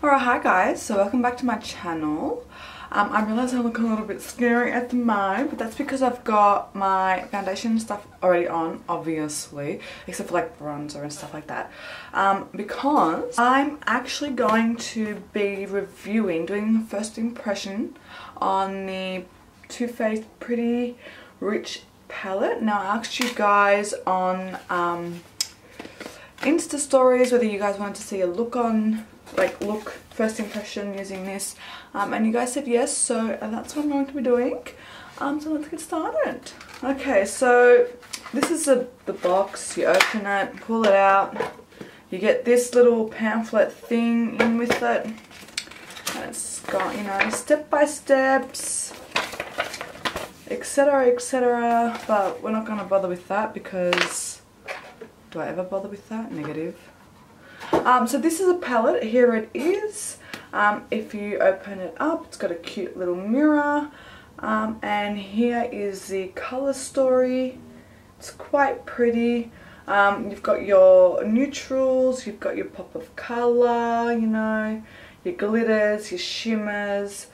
Alright, hi guys, so welcome back to my channel. I realise I look a little bit scary at the moment, but that's because I've got my foundation and stuff already on, obviously, except for like bronzer and stuff like that. Because I'm actually going to be doing the first impression on the Too Faced Pretty Rich palette. Now I asked you guys on Insta stories whether you guys wanted to see a look first impression using this, and you guys said yes, so that's what I'm going to be doing. So let's get started. Okay, so this is the box. You open it, pull it out, you get this little pamphlet thing in with it, and it's got, you know, step by steps, etc, etc, but we're not going to bother with that because do I ever bother with that? Negative. So this is a palette. Here it is. If you open it up, it's got a cute little mirror, and here is the color story. It's quite pretty. You've got your neutrals, you've got your pop of color, you know, your glitters, your shimmers,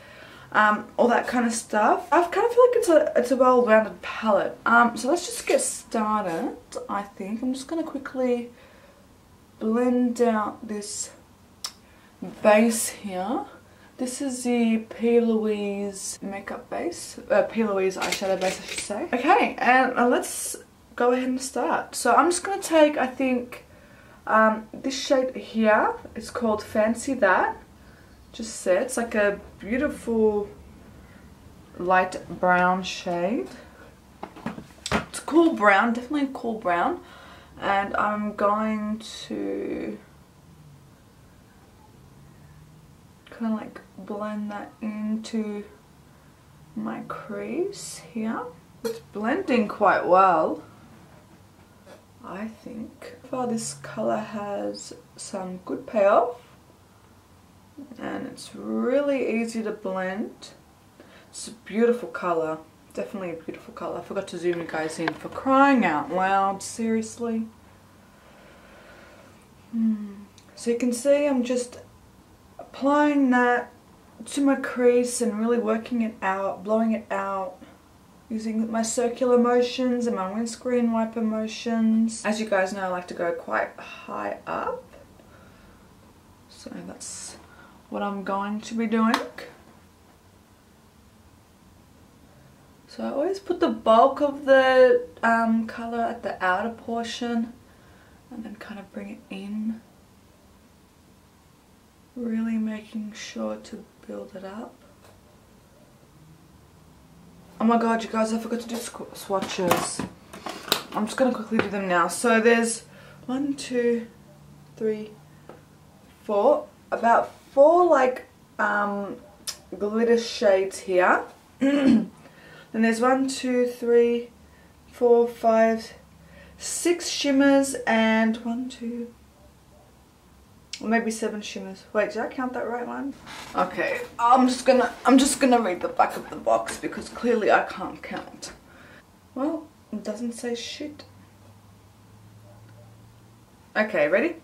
all that kind of stuff. I kind of feel like it's a well-rounded palette. So let's just get started. I think I'm just going to quickly blend out this base here. This is the P. Louise makeup base, P. Louise eyeshadow base, I should say. Okay, and let's go ahead and start. So I'm just going to take, I think, this shade here. It's called Fancy That. Just say it's like a beautiful light brown shade. It's a cool brown, definitely a cool brown. And I'm going to kind of like blend that into my crease here. It's blending quite well, I think. So far this colour has some good payoff and it's really easy to blend. It's a beautiful colour. Definitely a beautiful colour. I forgot to zoom you guys in, for crying out loud, seriously. So you can see I'm just applying that to my crease and really working it out, blowing it out, using my circular motions and my windscreen wiper motions. As you guys know, I like to go quite high up. So that's what I'm going to be doing. So I always put the bulk of the colour at the outer portion and then kind of bring it in. Really making sure to build it up. Oh my god, you guys, I forgot to do swatches. I'm just going to quickly do them now. So there's 1, 2, 3, 4. About 4 like glitter shades here. Then there's 1, 2, 3, 4, 5, 6 shimmers and 1, 2, or maybe 7 shimmers. Wait, did I count that right one? Okay, I'm just gonna read the back of the box because clearly I can't count. Well, it doesn't say shit. Okay, ready?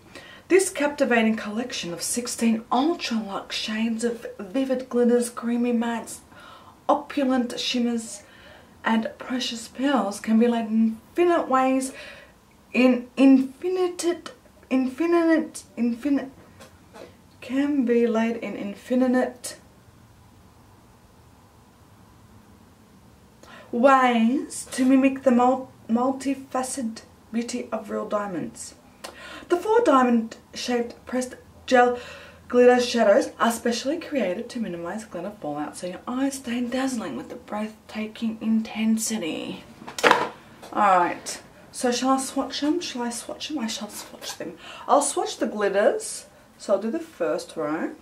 This captivating collection of 16 ultra luxe shades of vivid glitters, creamy mattes, opulent shimmers and precious pearls can be laid in infinite ways, can be laid in infinite ways to mimic the multifaceted beauty of real diamonds. The 4 diamond shaped pressed gel glitter shadows are specially created to minimize glitter fallout so your eyes stay dazzling with the breathtaking intensity. Alright, so shall I swatch them? Shall I swatch them? I shall swatch them. I'll swatch the glitters. So I'll do the first row.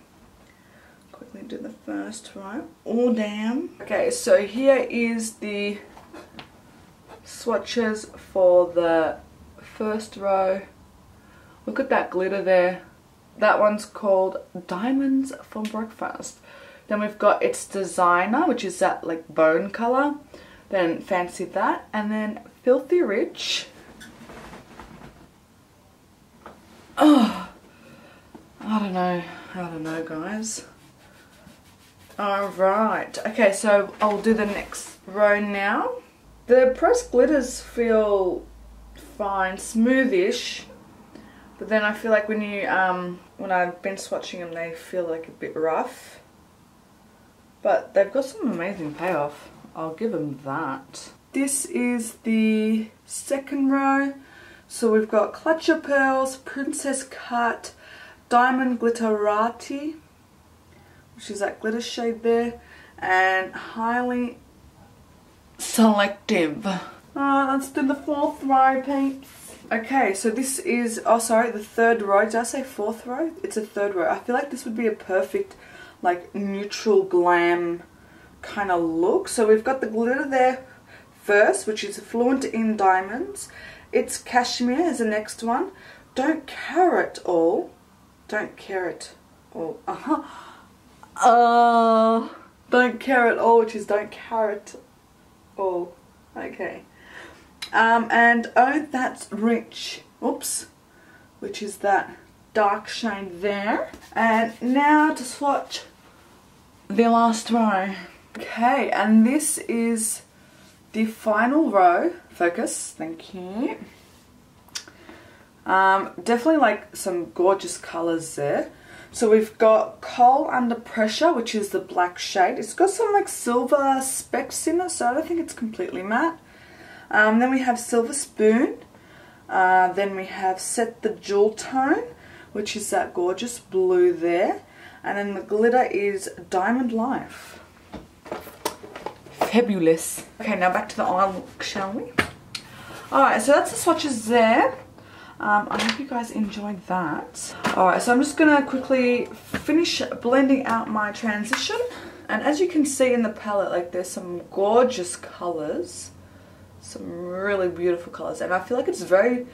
Quickly do the first row. Oh damn. Okay, so here is the swatches for the first row. Look at that glitter there. That one's called Diamonds for Breakfast. Then we've got its Designer, which is that like bone colour. Then Fancy That. And then Filthy Rich. Oh, I don't know. I don't know, guys. Alright, okay, so I'll do the next row now. The pressed glitters feel fine, smoothish, but then I feel like when you when I've been swatching them, they feel like a bit rough. But they've got some amazing payoff. I'll give them that. This is the second row. So we've got Clutch Your Pearls, Princess Cut, Diamond Glitterati, which is that glitter shade there, and Highly Selective. Let's do the fourth row, peeps. Okay, so this is, oh sorry, the third row. Did I say fourth row? It's a third row. I feel like this would be a perfect, like, neutral glam kind of look. So we've got the glitter there first, which is Fluent in Diamonds. It's Cashmere is the next one. Don't Care It All. Don't Care It All. Don't Care It All, which is Don't Care It All. Okay. And Oh That's Rich. Oops. Which is that dark shade there. And now to swatch the last row. Okay, and this is the final row. Focus, thank you. Definitely like some gorgeous colours there. So we've got Coal Under Pressure, which is the black shade. It's got some like silver specks in it, so I don't think it's completely matte. Then we have Silver Spoon. Then we have Set the Jewel Tone, which is that gorgeous blue there. And then the glitter is Diamond Life. Fabulous. Okay, now back to the eye look, shall we? Alright, so that's the swatches there. I hope you guys enjoyed that. Alright, so I'm just going to quickly finish blending out my transition. And as you can see in the palette, like there's some gorgeous colours. Some really beautiful colours. And I feel like it's very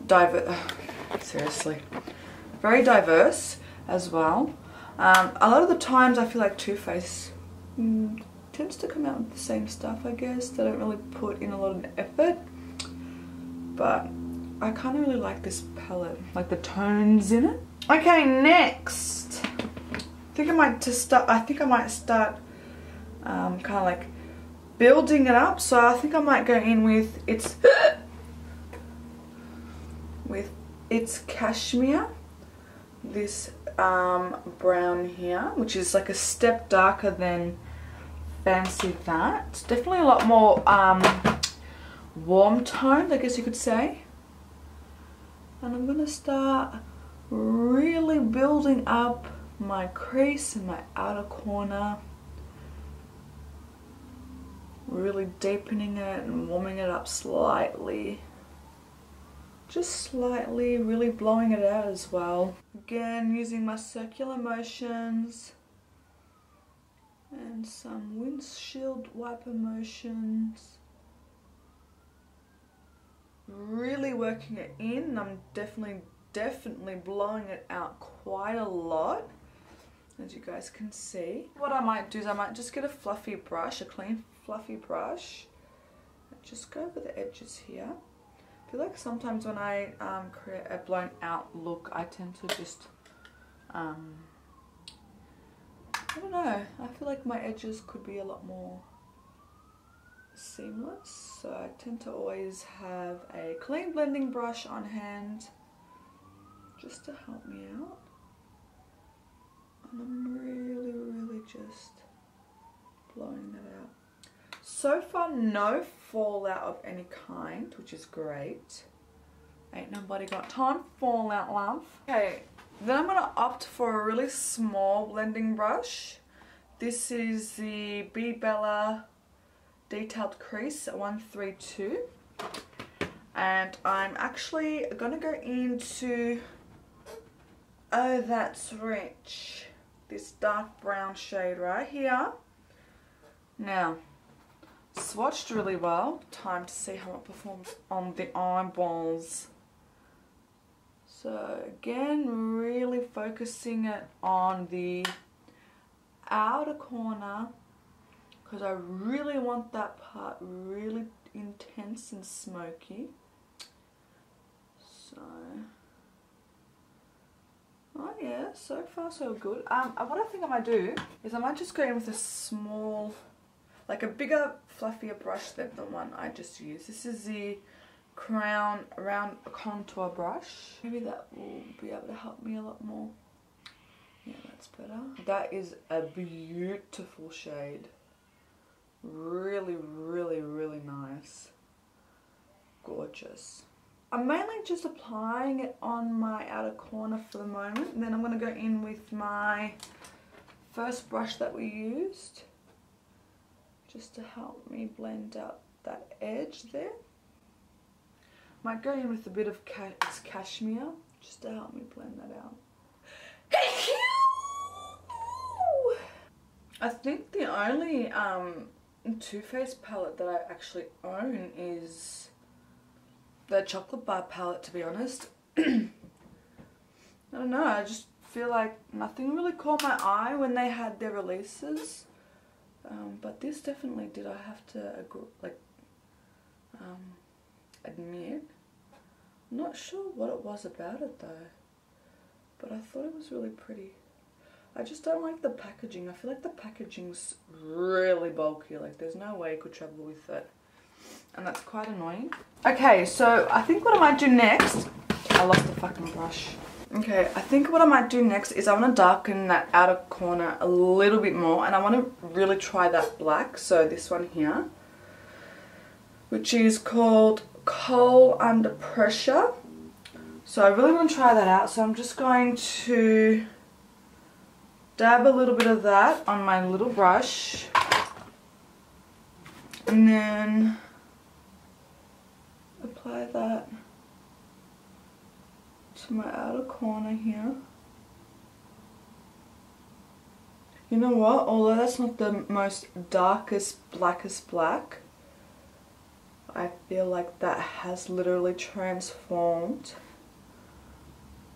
diverse. Seriously. Very diverse as well. A lot of the times I feel like Too Faced tends to come out with the same stuff, I guess. They don't really put in a lot of effort. But I kind of really like this palette, like the tones in it. Okay, next. I think I might start kind of like building it up. So I think I might go in with its Cashmere, this brown here, which is like a step darker than Fancy That. Definitely a lot more warm toned, I guess you could say. And I'm gonna start really building up my crease and my outer corner, really deepening it and warming it up slightly, just slightly, really blowing it out as well. Again, using my circular motions and some windshield wiper motions, really working it in. I'm definitely blowing it out quite a lot, as you guys can see. What I might do is I might just get a fluffy brush, a clean fluffy brush, and just go over the edges here. I feel like sometimes when I create a blown out look, I tend to just I don't know, I feel like my edges could be a lot more seamless, so I tend to always have a clean blending brush on hand just to help me out. And I'm really just blowing that out. So far, no fallout of any kind, which is great. Ain't nobody got time for fallout, love. Okay, then I'm gonna opt for a really small blending brush. This is the B Bella Detailed Crease 132, and I'm actually gonna go into Oh That's Rich, this dark brown shade right here. Now, swatched really well. Time to see how it performs on the eyeballs. So again, really focusing it on the outer corner, because I really want that part really intense and smoky. So, Oh yeah, so far so good. What I think I might do is I might just go in with a small, like a bigger, fluffier brush than the one I just used. This is the Crown Round Contour Brush. Maybe that will be able to help me a lot more. Yeah, that's better. That is a beautiful shade. Really, really, really nice. Gorgeous. I'm mainly just applying it on my outer corner for the moment. And then I'm going to go in with my first brush that we used, just to help me blend out that edge there. Might go in with a bit of cashmere, just to help me blend that out. I think the only Too Faced palette that I actually own is the Chocolate Bar palette, to be honest. I don't know, I just feel like nothing really caught my eye when they had their releases. But this definitely did, I have to admit. I'm not sure what it was about it though, but I thought it was really pretty. I just don't like the packaging. I feel like the packaging's really bulky, like there's no way you could travel with it. And that's quite annoying. Okay, so I think what I might do next, I lost the fucking brush. Okay, I think what I might do next is I want to darken that outer corner a little bit more, and I want to really try that black, so this one here, which is called Coal Under Pressure. So I really want to try that out, so I'm just going to dab a little bit of that on my little brush, and then apply that to my outer corner here. You know what, although that's not the most darkest, blackest black, I feel like that has literally transformed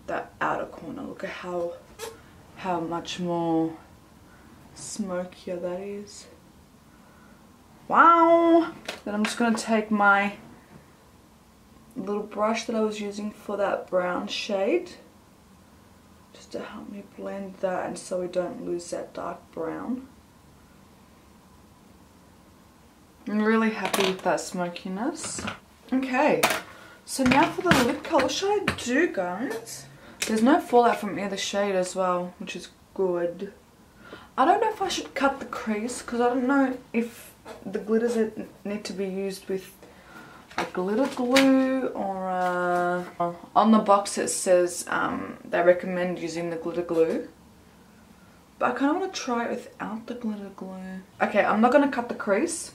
that outer corner. Look at how much more smokier that is. Wow! Then I'm just going to take my little brush that I was using for that brown shade, just to help me blend that, and so we don't lose that dark brown. I'm really happy with that smokiness. Okay, so now for the lip colour. What should I do, guys? There's no fallout from either shade as well, which is good. I don't know if I should cut the crease, because I don't know if the glitters need to be used with a glitter glue or on the box it says they recommend using the glitter glue, but I kind of want to try it without the glitter glue. Okay, I'm not going to cut the crease.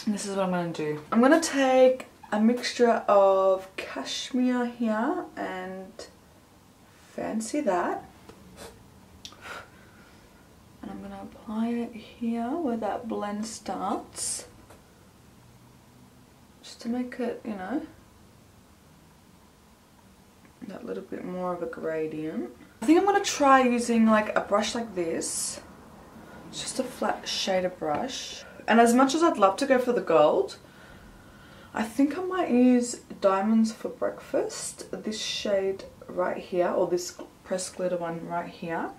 This is what I'm going to do. I'm going to take a mixture of cashmere here and fancy that, and I'm going to apply it here where that blend starts, just to make it, you know, that little bit more of a gradient. I think I'm going to try using like a brush like this. It's just a flat shader brush. And as much as I'd love to go for the gold, I think I might use Diamonds for Breakfast, this shade right here, or this pressed glitter one right here.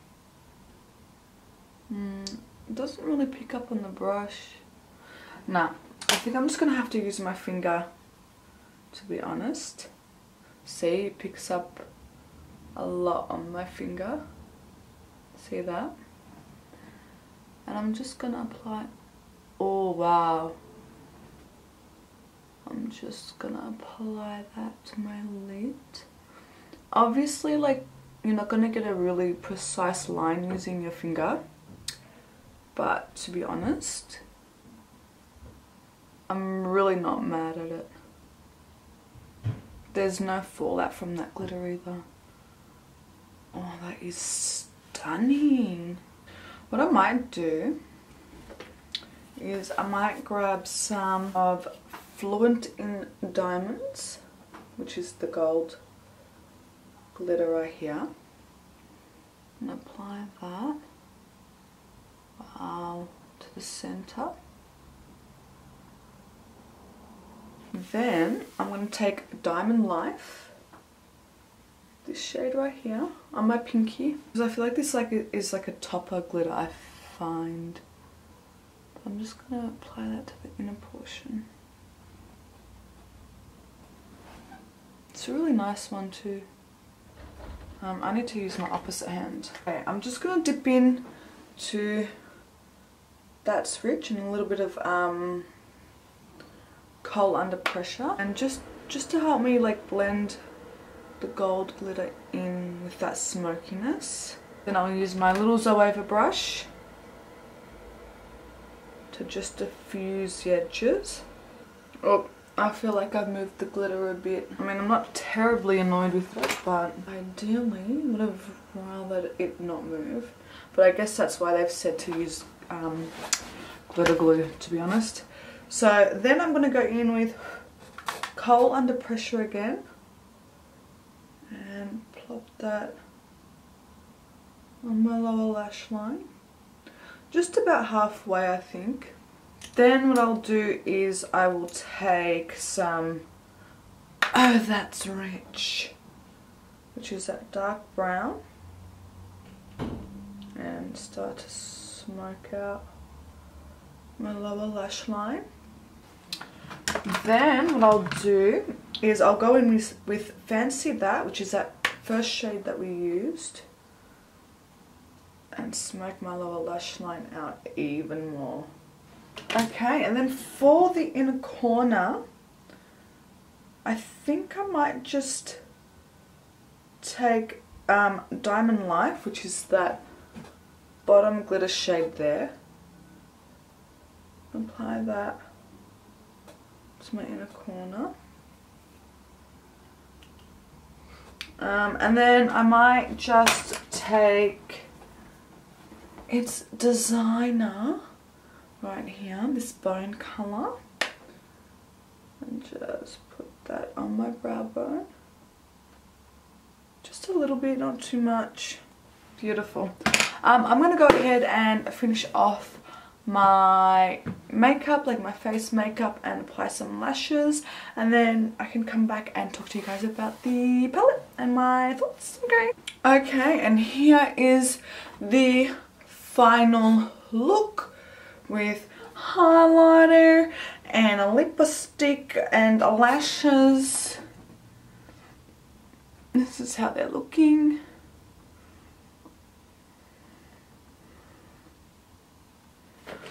It doesn't really pick up on the brush. Nah, I think I'm just going to have to use my finger, to be honest. See, it picks up a lot on my finger. See that? And I'm just going to apply. Oh wow. I'm just going to apply that to my lid. Obviously, like, you're not going to get a really precise line using your finger. But to be honest, I'm really not mad at it. There's no fallout from that glitter either. Oh, that is stunning. What I might do is I might grab some of Fluent in Diamonds, which is the gold glitter right here, and apply that to the center. Then I'm going to take Diamond Life, this this shade right here on my pinky. Because I feel like this is like a topper glitter I find. I'm just going to apply that to the inner portion. It's a really nice one too. I need to use my opposite hand. Okay, I'm just going to dip in to that switch and a little bit of Kohl Under Pressure, and just to help me like blend the gold glitter in with that smokiness. Then I'll use my little Zoeva brush to just diffuse the edges. Oh, I feel like I've moved the glitter a bit. I mean, I'm not terribly annoyed with it, but ideally would have rather it not move. But I guess that's why they've said to use glitter glue, to be honest. So then I'm going to go in with Kohl Under Pressure again and plop that on my lower lash line. Just about halfway, I think. Then what I'll do is I will take some Oh That's Rich, which is that dark brown, and start to smoke out my lower lash line. Then what I'll do is I'll go in with Fancy That, which is that first shade that we used, and smoke my lower lash line out even more. Okay, and then for the inner corner, I think I might just take Diamond Life, which is that bottom glitter shade there. Apply that to my inner corner. And then I might just take, it's Designer right here, this bone colour, and just put that on my brow bone. Just a little bit, not too much. Beautiful. I'm going to go ahead and finish off my makeup, like my face makeup, and apply some lashes, and then I can come back and talk to you guys about the palette and my thoughts. Okay, and here is the final look with highlighter and a lipstick and lashes. This is how they're looking.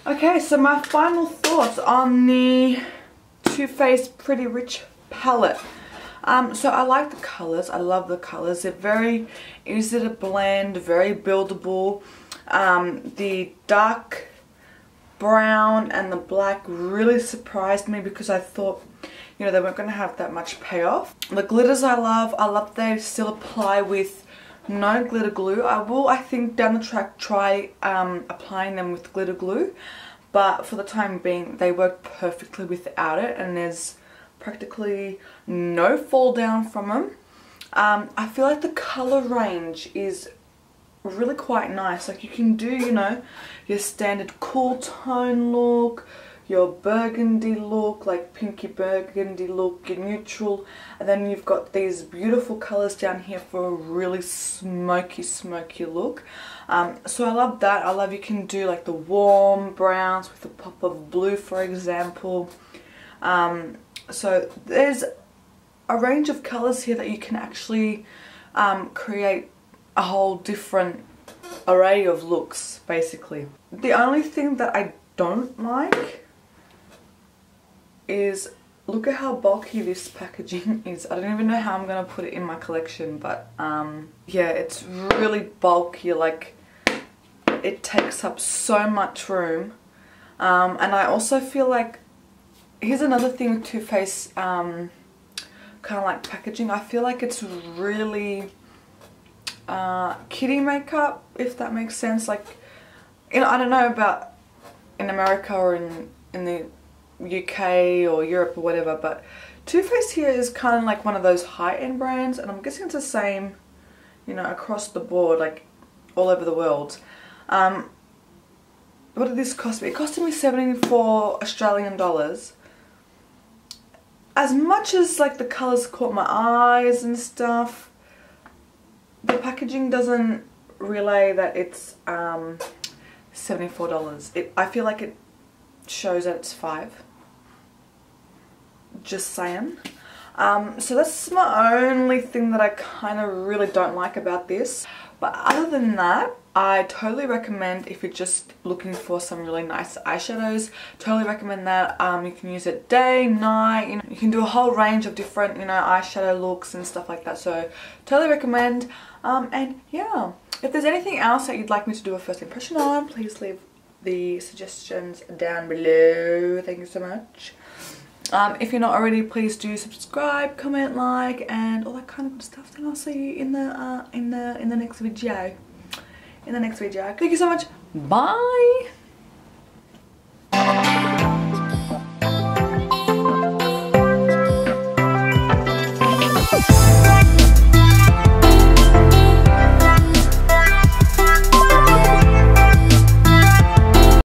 Okay, so my final thoughts on the Too Faced Pretty Rich palette. So I like the colours, I love the colours. They're very easy to blend, very buildable. The dark brown and the black really surprised me because I thought, you know, they weren't going to have that much payoff. The glitters I love they still apply with no glitter glue. I will, I think, down the track try applying them with glitter glue, but for the time being they work perfectly without it, and there's practically no fall down from them. I feel like the colour range is really quite nice. Like you can do, you know, your standard cool tone look, your burgundy look, like pinky burgundy look, your neutral, and then you've got these beautiful colours down here for a really smoky look. So I love that. I love you can do like the warm browns with a pop of blue, for example. So there's a range of colours here that you can actually create a whole different array of looks, basically. The only thing that I don't like is, look at how bulky this packaging is. I don't even know how I'm gonna put it in my collection, but yeah, it's really bulky. Like, it takes up so much room, and I also feel like, here's another thing with Too Faced kind of like packaging. I feel like it's really kiddie makeup, if that makes sense. Like, you know, I don't know about in America or in the UK or Europe or whatever, but Too Faced here is kind of like one of those high-end brands, and I'm guessing it's the same, you know, across the board, like all over the world. What did this cost me? It costed me 74 Australian dollars. As much as like the colours caught my eyes and stuff, the packaging doesn't relay that it's $74. I feel like it shows that it's $5. Just saying. So that's my only thing that I kind of really don't like about this. But other than that, I totally recommend if you're just looking for some really nice eyeshadows. Totally recommend that. You can use it day, night, you know, you can do a whole range of different, you know, eyeshadow looks and stuff like that. So totally recommend. And yeah, if there's anything else that you'd like me to do a first impression on, please leave the suggestions down below. Thank you so much. If you're not already, please do subscribe, comment, like, and all that kind of good stuff. And I'll see you in the next video. Thank you so much. Bye.